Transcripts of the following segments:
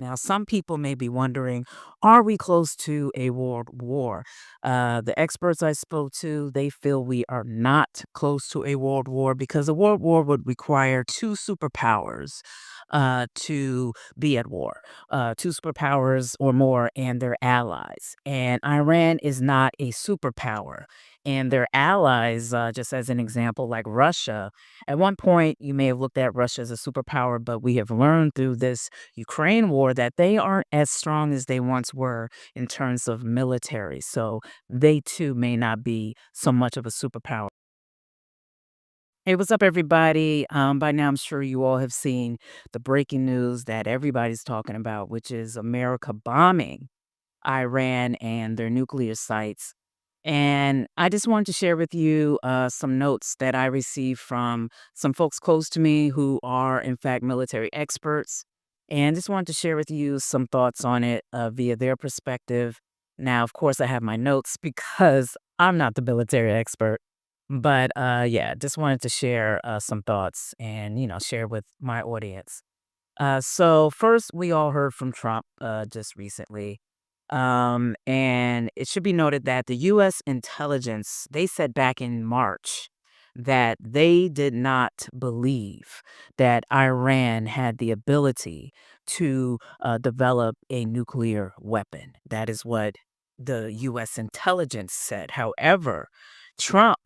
Now, some people may be wondering, are we close to a world war? The experts I spoke to, they feel we are not close to a world war because a world war would require two superpowers to be at war, two superpowers or more and their allies. And Iran is not a superpower. And their allies, just as an example, like Russia, at one point you may have looked at Russia as a superpower, but we have learned through this Ukraine war that they aren't as strong as they once were in terms of military. So they too may not be so much of a superpower. Hey, what's up, everybody? By now, I'm sure you all have seen the breaking news that everybody's talking about, which is America bombing Iran and their nuclear sites. And I just wanted to share with you some notes that I received from some folks close to me who are, in fact, military experts. And just wanted to share with you some thoughts on it via their perspective. Now, of course, I have my notes because I'm not the military expert. But yeah, just wanted to share some thoughts and, share with my audience. So first, we all heard from Trump just recently. And it should be noted that the U.S. intelligence, they said back in March that they did not believe that Iran had the ability to develop a nuclear weapon. That is what the U.S. intelligence said. However, Trump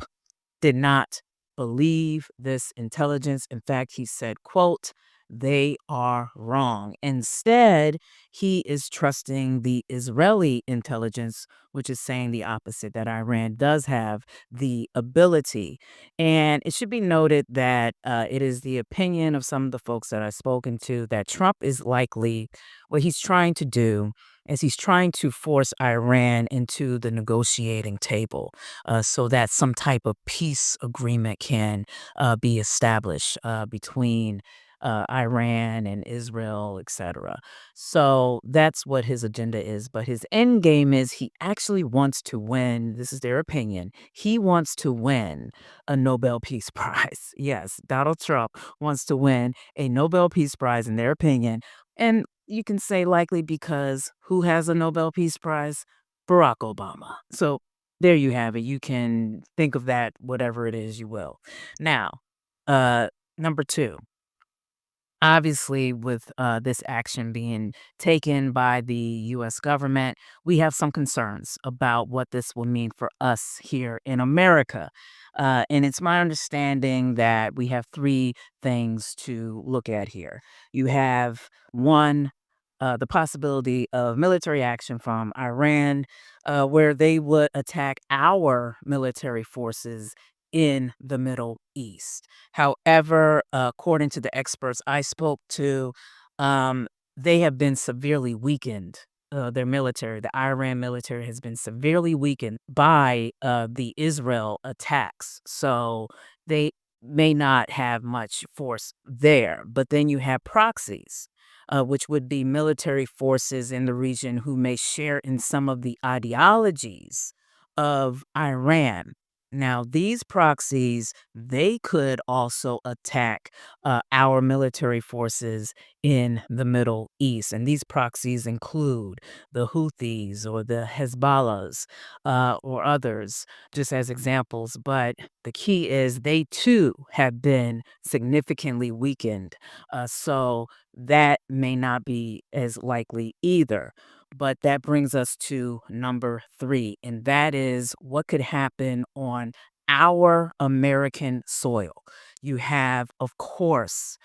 did not believe this intelligence. In fact, he said, quote, they are wrong. Instead, he is trusting the Israeli intelligence, which is saying the opposite, that Iran does have the ability. And it should be noted that it is the opinion of some of the folks that I've spoken to that Trump is likely, what he's trying to do is he's trying to force Iran into the negotiating table so that some type of peace agreement can be established between Iran and Israel, etc. So that's what his agenda is. But his end game is he actually wants to win. This is their opinion. He wants to win a Nobel Peace Prize. Yes, Donald Trump wants to win a Nobel Peace Prize in their opinion. And you can say likely because who has a Nobel Peace Prize? Barack Obama. So there you have it. You can think of that, whatever it is you will. Now, uh, number two, obviously, with this action being taken by the U.S. government, we have some concerns about what this will mean for us here in America. And it's my understanding that we have three things to look at here. You have one, the possibility of military action from Iran, where they would attack our military forces in the Middle East. However, according to the experts I spoke to, um, they have been severely weakened. Their military, the Iran military, has been severely weakened by the Israel attacks. So they may not have much force there. But then you have proxies, which would be military forces in the region who may share in some of the ideologies of Iran. Now, these proxies, they could also attack our military forces in the Middle East. And these proxies include the Houthis or the Hezbollahs or others, just as examples. But the key is they too have been significantly weakened. So that may not be as likely either. But that brings us to number three, and that is what could happen on our American soil. You have, of course,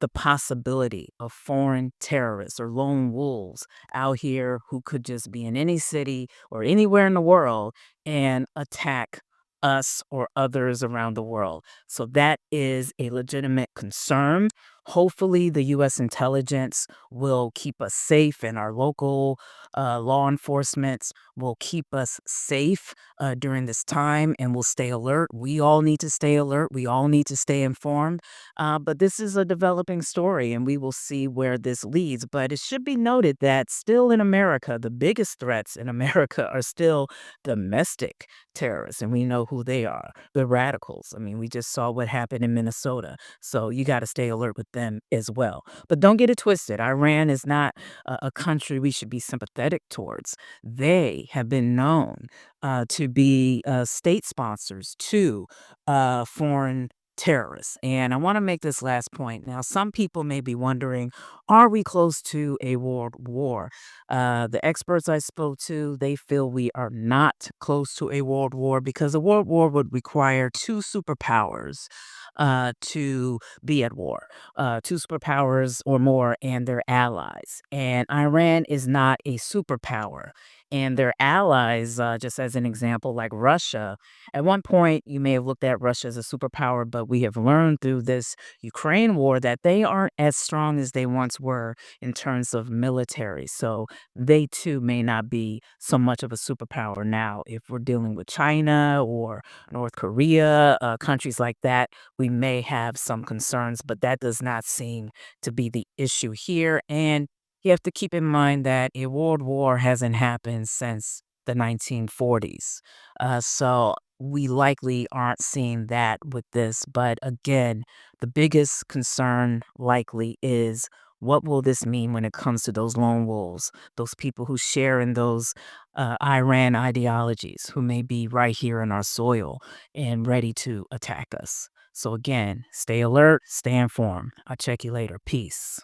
the possibility of foreign terrorists or lone wolves out here who could just be in any city or anywhere in the world and attack us or others around the world. So that is a legitimate concern. Hopefully, the U.S. intelligence will keep us safe and our local law enforcement will keep us safe during this time and will stay alert. We all need to stay alert. We all need to stay informed. But this is a developing story and we will see where this leads. But it should be noted that still in America, the biggest threats in America are still domestic terrorists. And we know who they are, the radicals. I mean, we just saw what happened in Minnesota. So you got to stay alert with them as well. But don't get it twisted. Iran is not a country we should be sympathetic towards. They have been known to be state sponsors to foreign terrorists. And I want to make this last point. Now, some people may be wondering, are we close to a world war? The experts I spoke to, they feel we are not close to a world war because a world war would require two superpowers to be at war, two superpowers or more and their allies. And Iran is not a superpower. And their allies, just as an example, like Russia, at one point you may have looked at Russia as a superpower, but we have learned through this Ukraine war that they aren't as strong as they once were in terms of military. So they too may not be so much of a superpower now. If we're dealing with China or North Korea, countries like that, we may have some concerns, but that does not seem to be the issue here. And you have to keep in mind that a world war hasn't happened since the 1940s. So we likely aren't seeing that with this. But again, the biggest concern likely is what will this mean when it comes to those lone wolves, those people who share in those Iran ideologies, who may be right here in our soil and ready to attack us. So again, stay alert, stay informed. I'll check you later. Peace.